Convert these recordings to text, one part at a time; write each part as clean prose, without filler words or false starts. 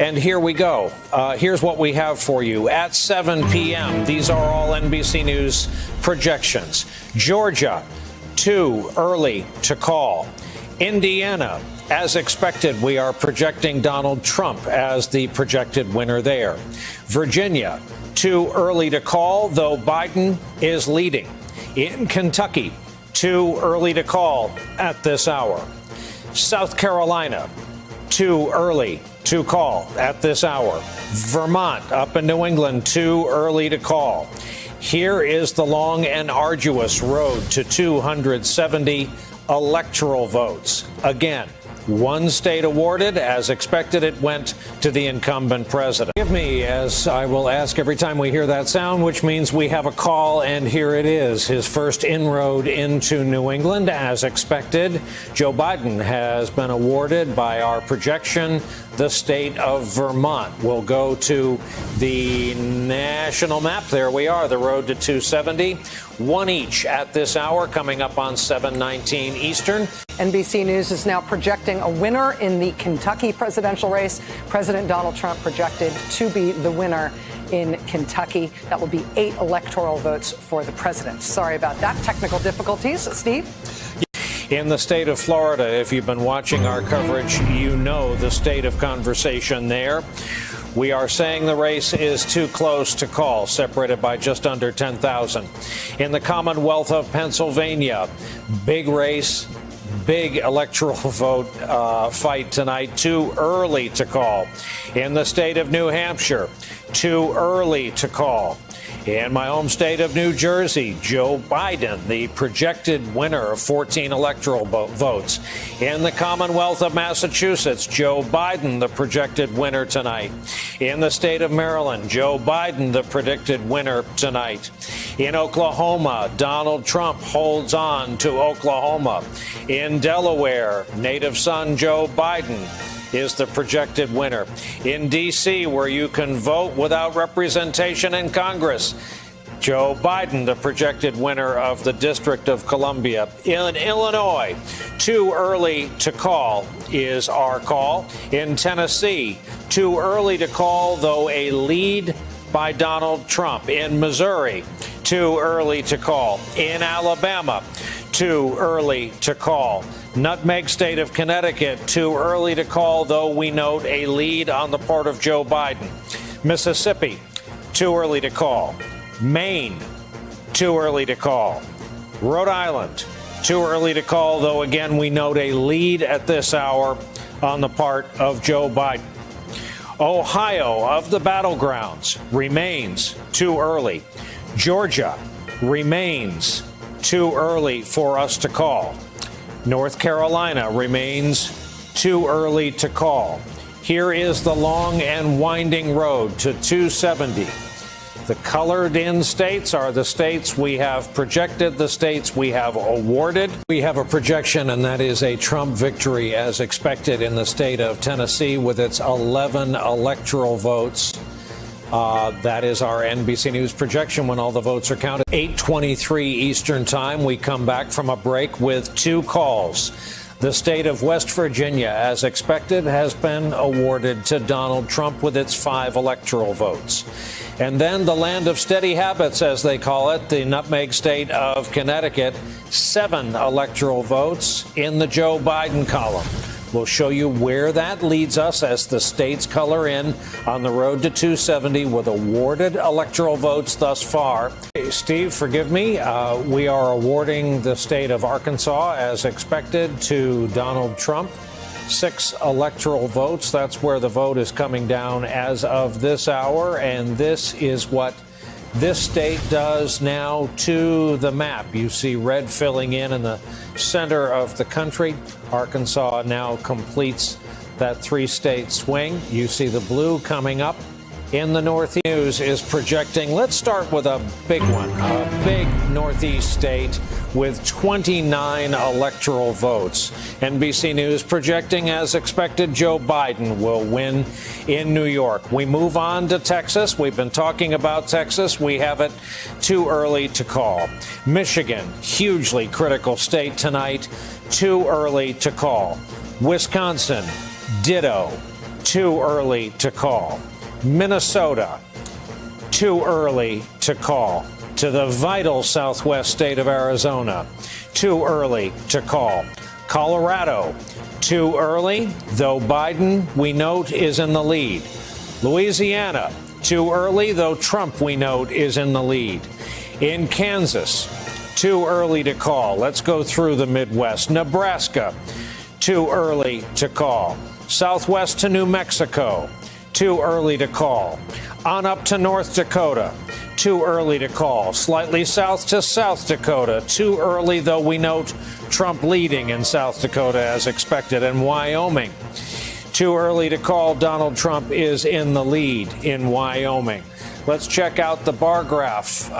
And here we go. Here's what we have for you at 7 p.m. These are all NBC News projections. Georgia, too early to call. Indiana, as expected, we are projecting Donald Trump as the projected winner there. Virginia, too early to call, though Biden is leading. In Kentucky, too early to call at this hour. South Carolina, too early to call at this hour. Vermont, up in New England, too early to call. Here is the long and arduous road to 270 electoral votes. Again, one state awarded. As expected, it went to the incumbent president. Forgive me, as I will ask every time we hear that sound, which means we have a call, and here it is. His first inroad into New England. As expected, Joe Biden has been awarded by our projection. The state of Vermont will go to the national map. There we are, the road to 270. One each at this hour, coming up on 7:19 Eastern. NBC News is now projecting a winner in the Kentucky presidential race. President Donald Trump projected to be the winner in Kentucky. That will be 8 electoral votes for the president. Sorry about that. Technical difficulties. Steve? In the state of Florida, if you've been watching our coverage, you know the state of conversation there. We are saying the race is too close to call, separated by just under 10,000. In the Commonwealth of Pennsylvania, big race, big electoral vote fight tonight, too early to call. In the state of New Hampshire, too early to call. In my home state of New Jersey, Joe Biden, the projected winner of 14 electoral votes. In the Commonwealth of Massachusetts, Joe Biden, the projected winner tonight. In the state of Maryland, Joe Biden, the predicted winner tonight. In Oklahoma, Donald Trump holds on to Oklahoma. In Delaware, native son Joe Biden is the projected winner. In D.C., where you can vote without representation in Congress, Joe Biden, the projected winner of the District of Columbia. In Illinois, too early to call is our call. In Tennessee, too early to call, though a lead by Donald Trump. In Missouri, too early to call. In Alabama, too early to call. Nutmeg state of Connecticut, too early to call, though we note a lead on the part of Joe Biden. Mississippi, too early to call. Maine, too early to call. Rhode Island, too early to call, though again we note a lead at this hour on the part of Joe Biden. Ohio, of the battlegrounds, remains too early. Georgia remains too early for us to call. North Carolina remains too early to call. Here is the long and winding road to 270. The colored in states are the states we have projected, the states we have awarded. We have a projection, and that is a Trump victory as expected in the state of Tennessee with its 11 electoral votes. That is our NBC News projection when all the votes are counted. 8:23 Eastern Time. We come back from a break with 2 calls. The state of West Virginia, as expected, has been awarded to Donald Trump with its 5 electoral votes. And then the land of steady habits, as they call it, the nutmeg state of Connecticut, 7 electoral votes in the Joe Biden column. We'll show you where that leads us as the states color in on the road to 270 with awarded electoral votes thus far. Hey, Steve, forgive me. We are awarding the state of Arkansas, as expected, to Donald Trump. 6 electoral votes. That's where the vote is coming down as of this hour. And this is what this state does now to the map. You see red filling in the center of the country. Arkansas now completes that 3-state swing. You see the blue coming up in the Northeast. News is projecting. Let's start with a big one, a big Northeast state with 29 electoral votes. NBC News projecting, as expected, Joe Biden will win in New York. We move on to Texas. We've been talking about Texas. We have it too early to call. Michigan, hugely critical state tonight, too early to call. Wisconsin, ditto. too early to call. Minnesota, too early to call. To the vital southwest state of Arizona, too early to call. Colorado, too early, though Biden, we note, is in the lead. Louisiana, too early, though Trump, we note, is in the lead. In Kansas, too early to call. Let's go through the Midwest. Nebraska, too early to call. Southwest to New Mexico, too early to call. On up to North Dakota, too early to call. Slightly south to South Dakota, too early, though we note Trump leading in South Dakota as expected. And Wyoming, too early to call. Donald Trump is in the lead in Wyoming. Let's check out the bar graph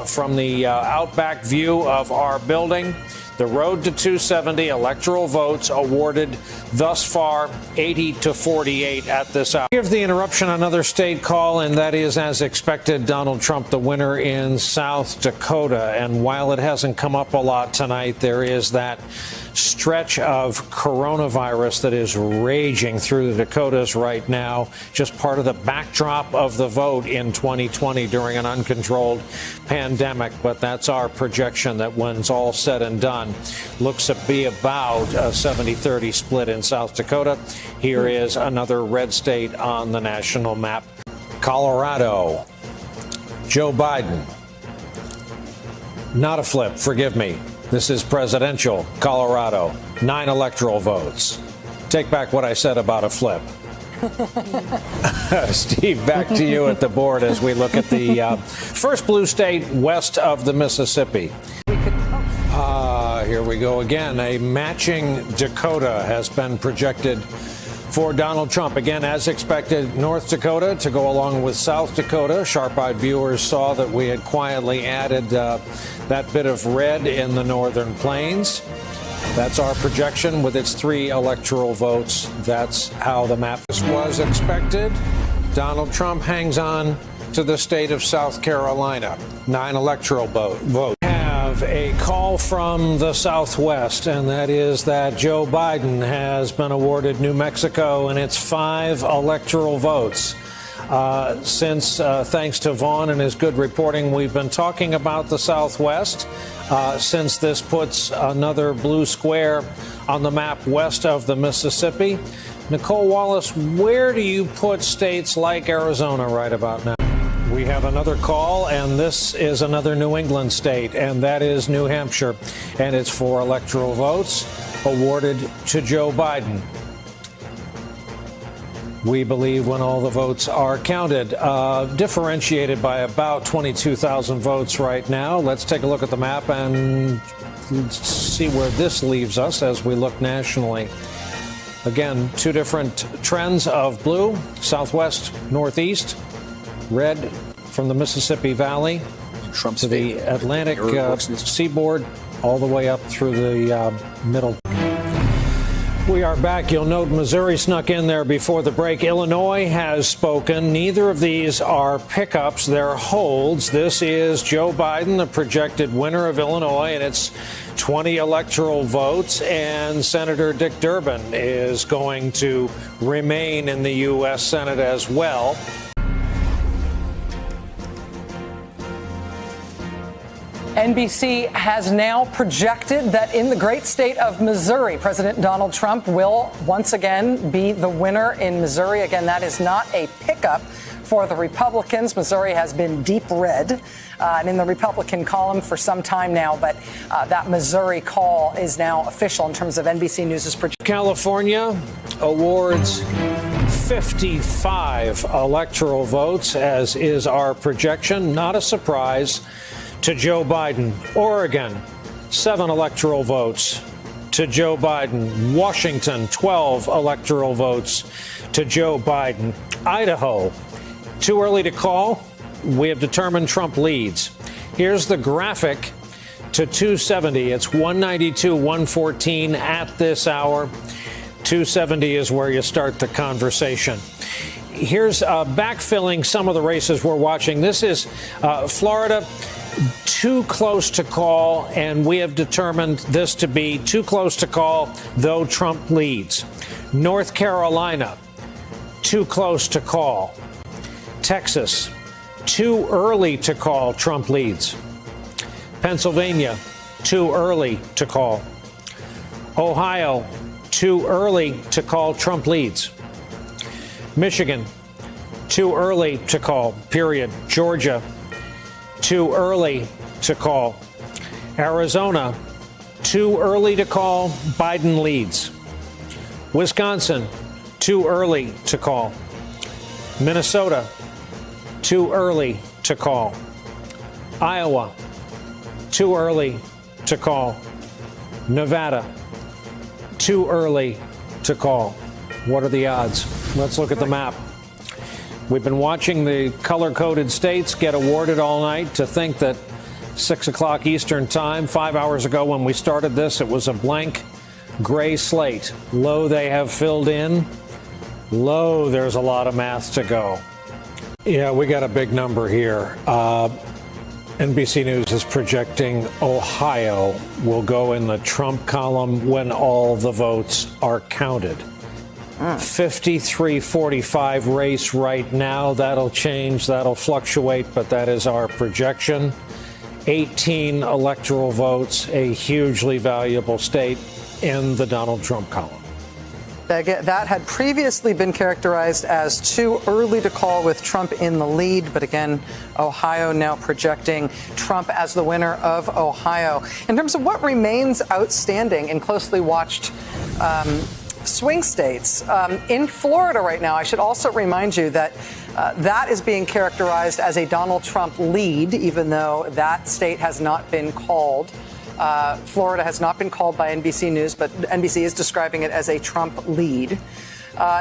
from the outback view of our building. The road to 270 electoral votes awarded thus far 80 to 48 at this hour. Give the interruption another state call, and that is, as expected, Donald Trump the winner in South Dakota. And while it hasn't come up a lot tonight, there is that stretch of coronavirus that is raging through the Dakotas right now, just part of the backdrop of the vote in 2020 during an uncontrolled pandemic. But that's our projection, that when it's all said and done, looks to be about a 70-30 split in South Dakota. Here is another red state on the national map. Colorado, Joe Biden. Not a flip, forgive me. This is presidential Colorado, 9 electoral votes. Take back what I said about a flip. Steve, back to you at the board as we look at the first blue state west of the Mississippi. Here we go again. A matching Dakota has been projected for Donald Trump. Again, as expected, North Dakota to go along with South Dakota. Sharp-eyed viewers saw that we had quietly added that bit of red in the northern plains. That's our projection with its 3 electoral votes. That's how the map was expected. Donald Trump hangs on to the state of South Carolina. 9 electoral votes. A call from the Southwest, and that is that Joe Biden has been awarded New Mexico and its 5 electoral votes. Thanks to Vaughn and his good reporting, we've been talking about the Southwest since this puts another blue square on the map west of the Mississippi. Nicole Wallace, where do you put states like Arizona right about now? We have another call, and this is another New England state, and that is New Hampshire, and it's 4 electoral votes awarded to Joe Biden. We believe when all the votes are counted, differentiated by about 22,000 votes right now. Let's take a look at the map and see where this leaves us as we look nationally. Again, 2 different trends of blue, southwest, northeast. Red from the Mississippi Valley Trump's to the Atlantic seaboard, all the way up through the middle. We are back. You'll note Missouri snuck in there before the break. Illinois has spoken. Neither of these are pickups. They're holds. This is Joe Biden, the projected winner of Illinois, and it's 20 electoral votes. And Senator Dick Durbin is going to remain in the U.S. Senate as well. NBC has now projected that in the great state of Missouri, President Donald Trump will once again be the winner in Missouri. Again, that is not a pickup for the Republicans. Missouri has been deep red and in the Republican column for some time now, but that Missouri call is now official in terms of NBC News' projection. California awards 55 electoral votes, as is our projection. Not a surprise to Joe Biden. Oregon, 7 electoral votes to Joe Biden. Washington, 12 electoral votes to Joe Biden. Idaho, too early to call. We have determined Trump leads. Here's the graphic to 270. It's 192, 114 at this hour. 270 is where you start the conversation. Here's backfilling some of the races we're watching. This is Florida. Too close to call, and we have determined this to be too close to call, though Trump leads. North Carolina, too close to call. Texas, too early to call, Trump leads. Pennsylvania, too early to call. Ohio, too early to call, Trump leads. Michigan, too early to call, period. Georgia, too early to call. Arizona, too early to call, Biden leads. Wisconsin, too early to call. Minnesota, too early to call. Iowa, too early to call. Nevada, too early to call. What are the odds? Let's look at the map. We've been watching the color-coded states get awarded all night. To think that 6 o'clock Eastern time, 5 hours ago when we started this, it was a blank gray slate. Lo, they have filled in. Lo, there's a lot of math to go. Yeah, we got a big number here. NBC News is projecting Ohio will go in the Trump column when all the votes are counted. 53-45 race right now. That'll change. That'll fluctuate, but that is our projection. 18 electoral votes, a hugely valuable state in the Donald Trump column. That had previously been characterized as too early to call with Trump in the lead. But again, Ohio now projecting Trump as the winner of Ohio. In terms of what remains outstanding in closely watched swing states, in Florida right now, I should also remind you that that is being characterized as a Donald Trump lead, even though that state has not been called. Florida has not been called by NBC News, but NBC is describing it as a Trump lead.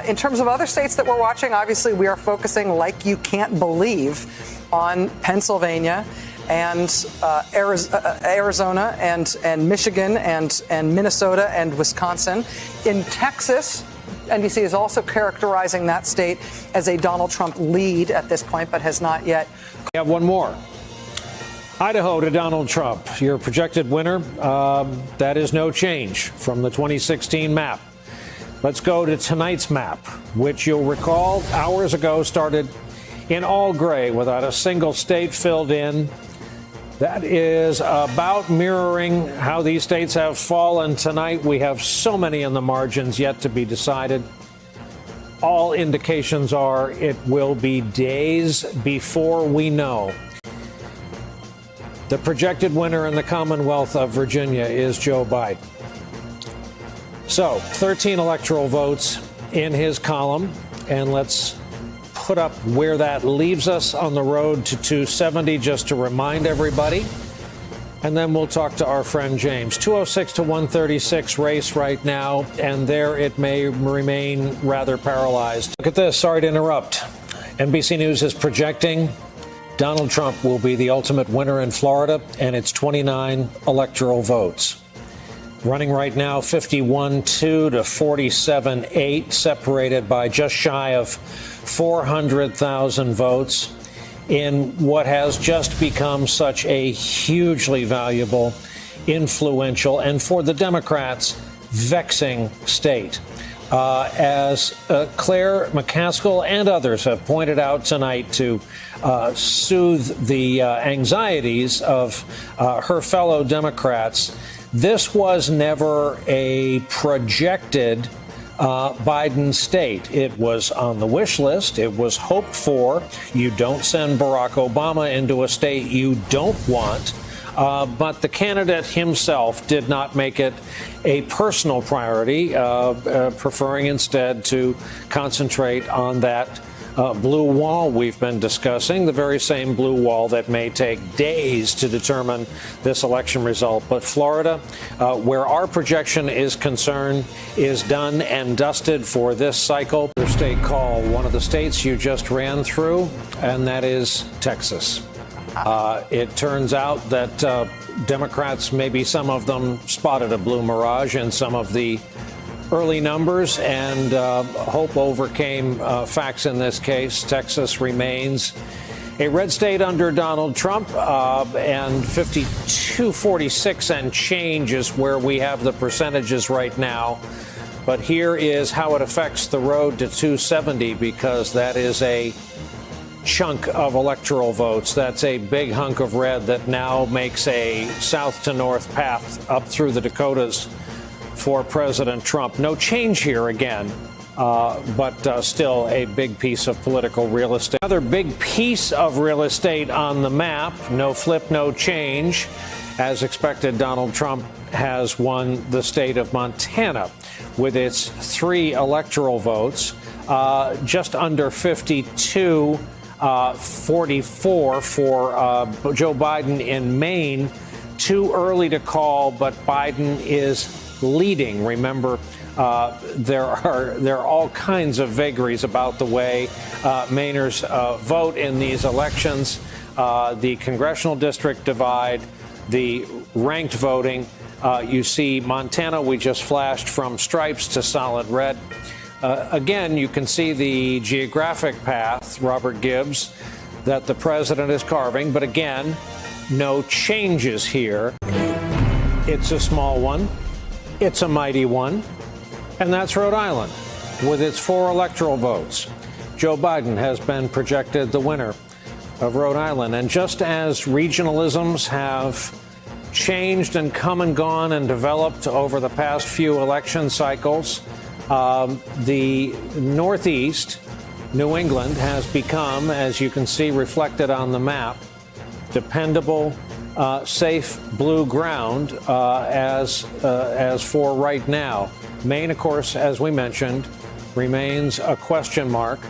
In terms of other states that we're watching, obviously we are focusing, like you can't believe, on Pennsylvania and Arizona and Michigan and Minnesota and Wisconsin. In Texas, NBC is also characterizing that state as a Donald Trump lead at this point, but has not yet. We have one more. Idaho to Donald Trump, your projected winner. That is no change from the 2016 map. Let's go to tonight's map, which you'll recall hours ago started in all gray without a single state filled in. That is about mirroring how these states have fallen tonight. We have so many in the margins yet to be decided. All indications are it will be days before we know. The projected winner in the Commonwealth of Virginia is Joe Biden. So, 13 electoral votes in his column, and let's put up where that leaves us on the road to 270, just to remind everybody. And then we'll talk to our friend James. 206 to 136 race right now, and there it may remain rather paralyzed. Look at this. Sorry to interrupt. NBC News is projecting Donald Trump will be the ultimate winner in Florida, and it's 29 electoral votes. Running right now 51-2 to 47-8, separated by just shy of 400,000 votes in what has just become such a hugely valuable, influential, and for the Democrats, vexing state. As Claire McCaskill and others have pointed out tonight to soothe the anxieties of her fellow Democrats, this was never a projected Biden state. It was on the wish list. It was hoped for. You don't send Barack Obama into a state you don't want. But the candidate himself did not make it a personal priority, preferring instead to concentrate on that blue wall we've been discussing, the very same blue wall that may take days to determine this election result. But Florida, where our projection is concerned, is done and dusted for this cycle. Your state call, one of the states you just ran through, and that is Texas. It turns out that Democrats, maybe some of them, spotted a blue mirage in some of the early numbers, and hope overcame facts in this case. Texas remains a red state under Donald Trump, and 52-46 and change is where we have the percentages right now. But here is how it affects the road to 270, because that is a chunk of electoral votes. That's a big hunk of red that now makes a south to north path up through the Dakotas for President Trump. No change here again, but still a big piece of political real estate. Another big piece of real estate on the map. No flip, no change. As expected, Donald Trump has won the state of Montana with its 3 electoral votes, just under 52, 44 for Joe Biden in Maine. Too early to call, but Biden is leading. Remember, there are all kinds of vagaries about the way Mainers vote in these elections. The congressional district divide, the ranked voting. You see Montana, we just flashed from stripes to solid red. Again, you can see the geographic path, Robert Gibbs, that the president is carving. But again, no changes here. It's a small one. It's a mighty one. And that's Rhode Island with its 4 electoral votes. Joe Biden has been projected the winner of Rhode Island. And just as regionalisms have changed and come and gone and developed over the past few election cycles, the Northeast, New England, has become, as you can see reflected on the map, dependable, safe blue ground as for right now. Maine, of course, as we mentioned, remains a question mark.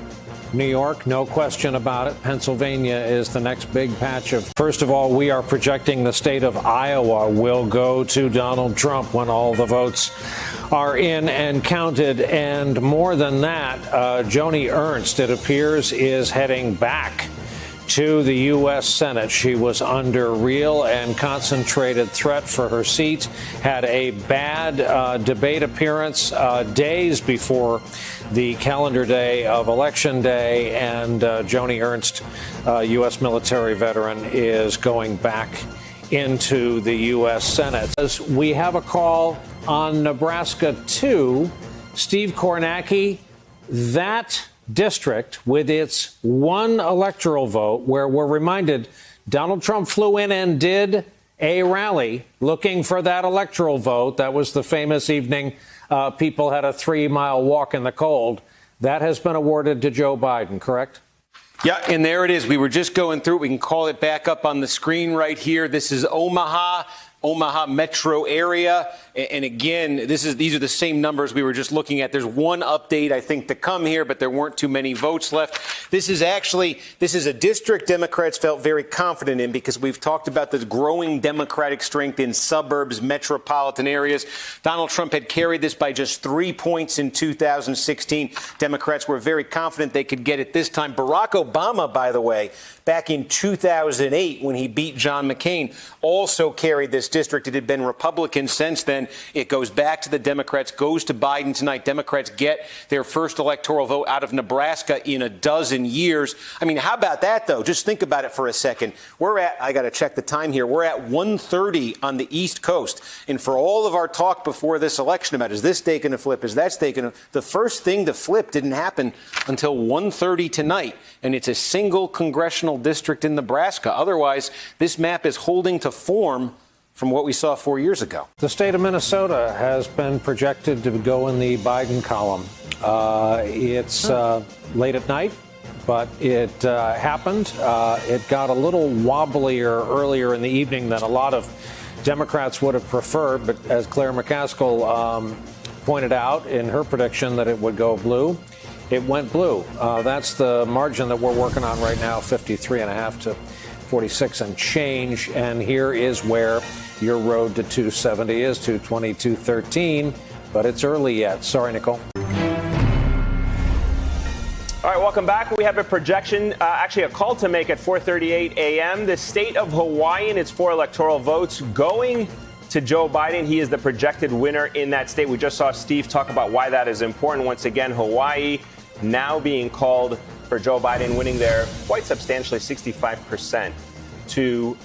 New York, no question about it. Pennsylvania is the next big patch of. First of all, we are projecting the state of Iowa will go to Donald Trump when all the votes are in and counted. And more than that, Joni Ernst, it appears, is heading back to the U.S. Senate. She was under real and concentrated threat for her seat, had a bad debate appearance days before the calendar day of Election Day, and Joni Ernst, U.S. military veteran, is going back into the U.S. Senate. As we have a call on Nebraska 2, Steve Kornacki, that district with its 1 electoral vote, where we're reminded Donald Trump flew in and did a rally looking for that electoral vote. That was the famous evening. People had a 3-mile walk in the cold. That has been awarded to Joe Biden, correct? Yeah, and there it is. We were just going through it. We can call it back up on the screen right here. This is Omaha metro area. And again, these are the same numbers we were just looking at. There's one update, I think, to come here, but there weren't too many votes left. This is a district Democrats felt very confident in, because we've talked about the growing Democratic strength in suburbs, metropolitan areas. Donald Trump had carried this by just 3 points in 2016. Democrats were very confident they could get it this time. Barack Obama, by the way, back in 2008, when he beat John McCain, also carried this district. It had been Republican since then. It goes back to the Democrats, goes to Biden tonight. Democrats get their first electoral vote out of Nebraska in a dozen years. I mean, how about that, though? Just think about it for a second. I got to check the time here. We're at 1:30 on the East Coast. And for all of our talk before this election about, is this state going to flip, is that state going to, the first thing to flip didn't happen until 1:30 tonight. And it's a single congressional district in Nebraska. Otherwise, this map is holding to form from what we saw 4 years ago. The state of Minnesota has been projected to go in the Biden column. It's late at night, but it happened. It got a little wobblier earlier in the evening than a lot of Democrats would have preferred. But as Claire McCaskill pointed out in her prediction that it would go blue, it went blue. That's the margin that we're working on right now, 53.5 to 46 and change. And here is where your road to 270 is, 220, 213. But it's early yet. Sorry, Nicole. All right, welcome back. We have a projection, actually a call to make at 4:38 a.m. The state of Hawaii and its 4 electoral votes going to Joe Biden. He is the projected winner in that state. We just saw Steve talk about why that is important. Once again, Hawaii now being called for Joe Biden, winning there quite substantially, 65% to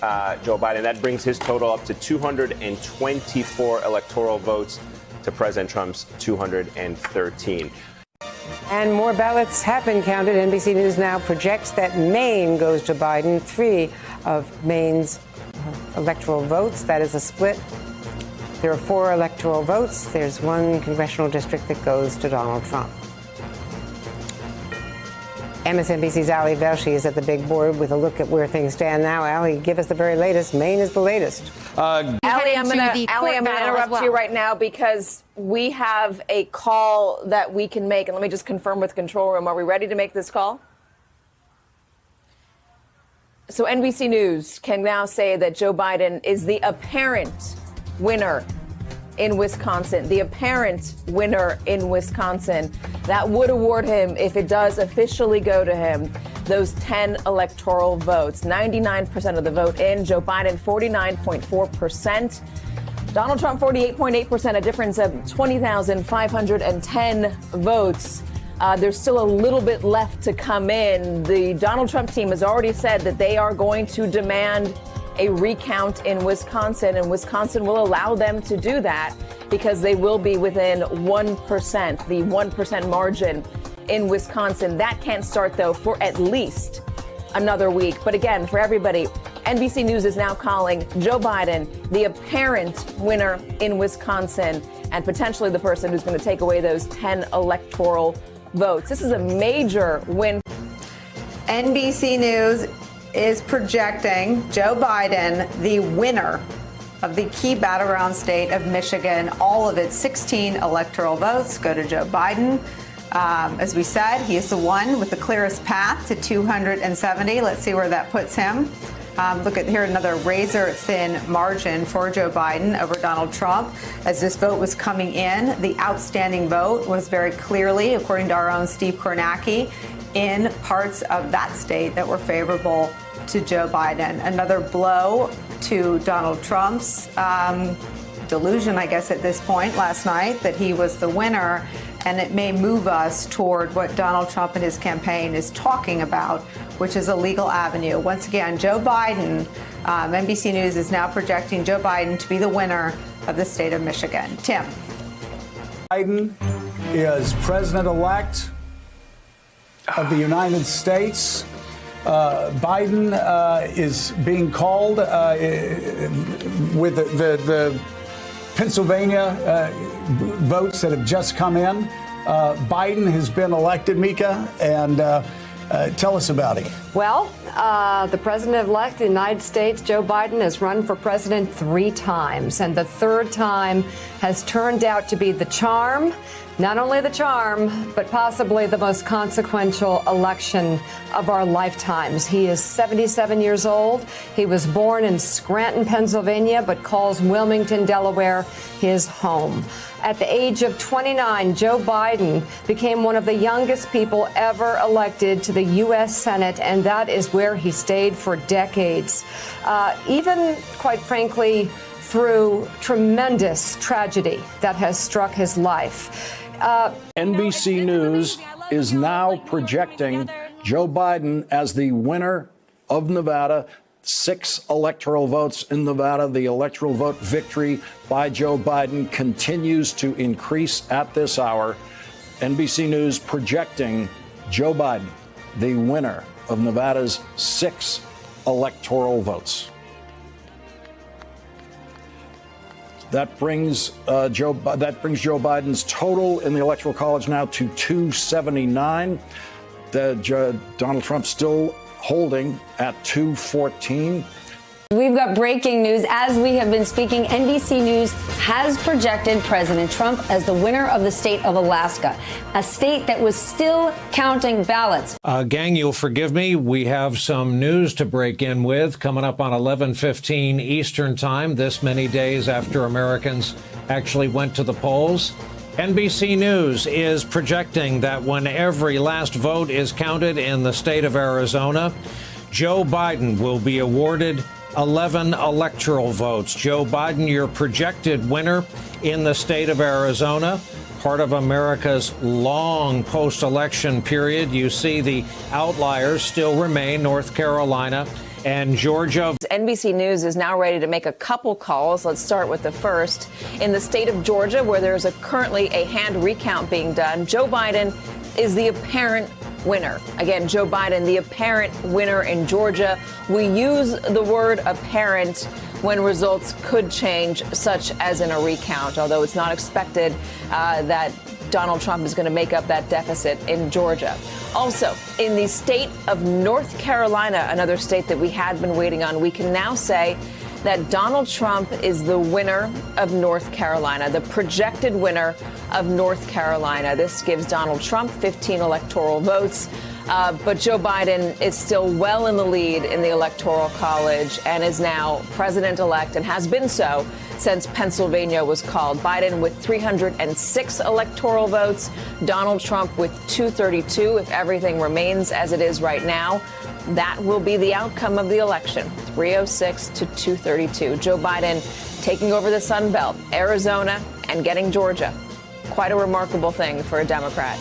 Joe Biden. That brings his total up to 224 electoral votes to President Trump's 213. And more ballots have been counted. NBC News now projects that Maine goes to Biden. 3 of Maine's electoral votes. That is a split. There are 4 electoral votes. There's 1 congressional district that goes to Donald Trump. MSNBC's 𝚢𝚘𝚊𝚛𝚘𝚗 is at the big board with a look at where things stand now. Allie, give us the very latest. Maine is the latest. Allie, I'm going to interrupt you right now because we have a call that we can make. And let me just confirm with control room. Are we ready to make this call? So NBC News can now say that Joe Biden is the apparent winner in Wisconsin, the apparent winner in Wisconsin. That would award him, if it does officially go to him, those 10 electoral votes. 99% of the vote in. Joe Biden, 49.4%. Donald Trump, 48.8%, a difference of 20,510 votes. There's still a little bit left to come in. The Donald Trump team has already said that they are going to demand a recount in Wisconsin, and Wisconsin will allow them to do that because they will be within 1%, the 1% margin in Wisconsin. That can't start, though, for at least another week. But again, for everybody, NBC News is now calling Joe Biden the apparent winner in Wisconsin and potentially the person who's going to take away those 10 electoral votes. This is a major win. NBC News is projecting Joe Biden the winner of the key battleground state of Michigan. All of its 16 electoral votes go to Joe Biden. As we said, he is the one with the clearest path to 270. Let's see where that puts him. Look at here, another razor-thin margin for Joe Biden over Donald Trump. As this vote was coming in, the outstanding vote was very clearly, according to our own Steve Kornacki, in parts of that state that were favorable to Joe Biden. Another blow to Donald Trump's delusion, I guess, at this point last night that he was the winner. And it may move us toward what Donald Trump and his campaign is talking about, which is a legal avenue. Once again, Joe Biden, NBC News is now projecting Joe Biden to be the winner of the state of Michigan. Tim. Biden is president-elect of the United States. Biden is being called with the Pennsylvania votes that have just come in. Biden has been elected, Mika, and tell us about him. Well, the president-elect of the United States, Joe Biden, has run for president 3 times, and the 3rd time has turned out to be the charm. Not only the charm, but possibly the most consequential election of our lifetimes. He is 77 years old. He was born in Scranton, Pennsylvania, but calls Wilmington, Delaware, his home. At the age of 29, Joe Biden became one of the youngest people ever elected to the U.S. Senate, and that is where he stayed for decades. Even, quite frankly, through tremendous tragedy that has struck his life. NBC News is now projecting Joe Biden as the winner of Nevada. 6 electoral votes in Nevada. The electoral vote victory by Joe Biden continues to increase at this hour. NBC News projecting Joe Biden the winner of Nevada's 6 electoral votes. That brings Joe Biden's total in the Electoral College now to 279. Donald Trump still holding at 214. We've got breaking news. As we have been speaking, NBC News has projected President Trump as the winner of the state of Alaska, a state that was still counting ballots. Gang, you'll forgive me. We have some news to break in with coming up on 11:15 Eastern Time, this many days after Americans actually went to the polls. NBC News is projecting that when every last vote is counted in the state of Arizona, Joe Biden will be awarded 11 electoral votes. Joe Biden, your projected winner in the state of Arizona. part of America's long post-election period. You see the outliers still remain North Carolina and Georgia. NBC News is now ready to make a couple calls. Let's start with the first. In the state of Georgia, where there's currently a hand recount being done, Joe Biden is the apparent winner. Again, Joe Biden, the apparent winner in Georgia. We use the word apparent when results could change, such as in a recount, although it's not expected that Donald Trump is going to make up that deficit in Georgia. Also, in the state of North Carolina, another state that we had been waiting on, we can now say that Donald Trump is the winner of North Carolina, the projected winner of North Carolina. This gives Donald Trump 15 electoral votes. But Joe Biden is still well in the lead in the Electoral College and is now president-elect and has been so since Pennsylvania was called. Biden with 306 electoral votes, Donald Trump with 232. If everything remains as it is right now, that will be the outcome of the election, 306 to 232. Joe Biden taking over the Sun Belt, Arizona, and getting Georgia. Quite a remarkable thing for a Democrat.